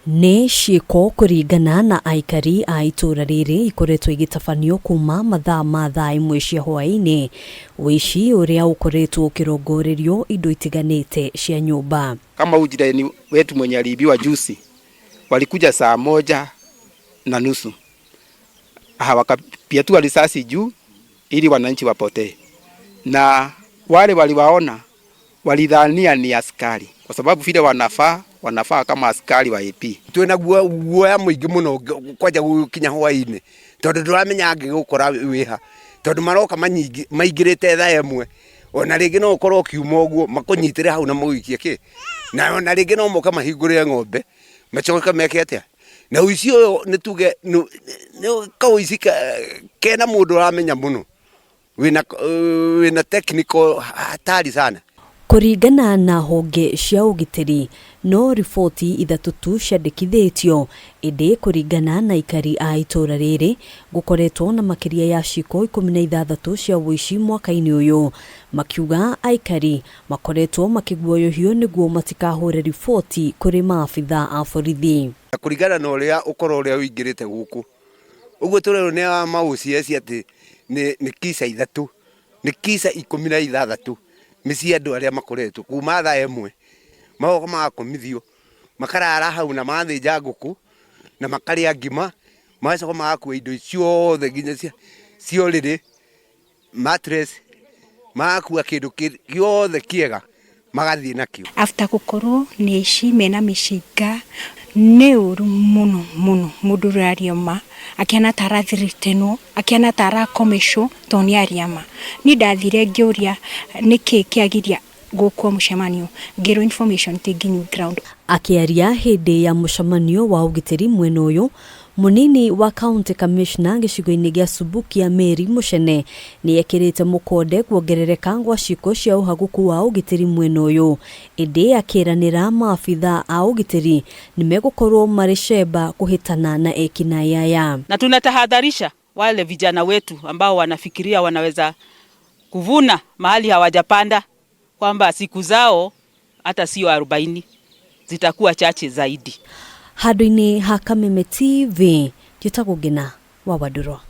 Nĩ ciiko kũringana na aikari a ituura riri ikoretwo igitabanio kuma mathaa ma thaa imwe cia hwaĩ-inĩ, wici uria ukoretwo ukirongorerio indo itiganite cia nyumba. Kama ujirani wetu mwenye aliibiwa juzi walikuja saa 1:30 wakapiatua risasi juu ili wananchi wapotee, na wale waliwaona walidhania ni askari kwa sababu vile wanafaa kama askari wa AP. Twina guoya muingi muno kwaja gukinya hwaĩ-inĩ tondu turamenya angigukora wiha tondu maroka maingirite thaa imwe, ona ringi no ukorwo kiuma uguo makunyitire hau na muikie ki, na ona ringi no moka mahingurire ng'ombe macoka meke atia. Na uici uyu nituge ni kauici kena mundu uramenya muno wina technical hatari sana. Kuringana na honge cia ugitiri, no riboti ithatu tu ciandikithitio, indi kuringana na aikari a ituura riri gukoretwo na makiria ya ciiko 16 cia wici mwaka-ini uyu, makiuga aikari makoretwo makiguoyohio niguo matikahure riboti kuri maabitha a borithi. Kuringana na uria ukoro uria uingirite guku uguo turero ni maucieci ati ni kisa ithatu, ni kisa 16 misi andu aria makoretwo kuma thaa imwe magoka magakomithio makarara hau na mathinja nguku na makaria ngima magacoka magakua indo ciothe nginya cio riri mattress magakua kindu giothe kiega magathie nakio. After gukorwo ni ici mena micinga ni uru muno mundu rarioma akiana tarathiritenwo akiana tarakomesho toni ariama ni ndathire ngiuria niki kiagiria gukwo mucemanio ngero information taking ground. Akiaria hindi ya mucemanio wa ugitiri mwena uyu, munini wa county commissioner gicigo-ini gia Subukia Meri Mucene ni ekirite mukonde kwongerereka gwa ciiko cia Uhaguku wa ugitiri mwena uyu, indi akiranira maabitha a ugitiri nimegukorwo mari sheba kuhitana na ekinai aya. Na tunatahadharisha wale vijana wetu ambao wanafikiria wanaweza kuvuna mahali hawajapanda kwamba siku zao hata sio 40 zitakuwa chache zaidi. Handũ-inĩ ha Kameme TV, njĩtagwo Ngina wa Waduro.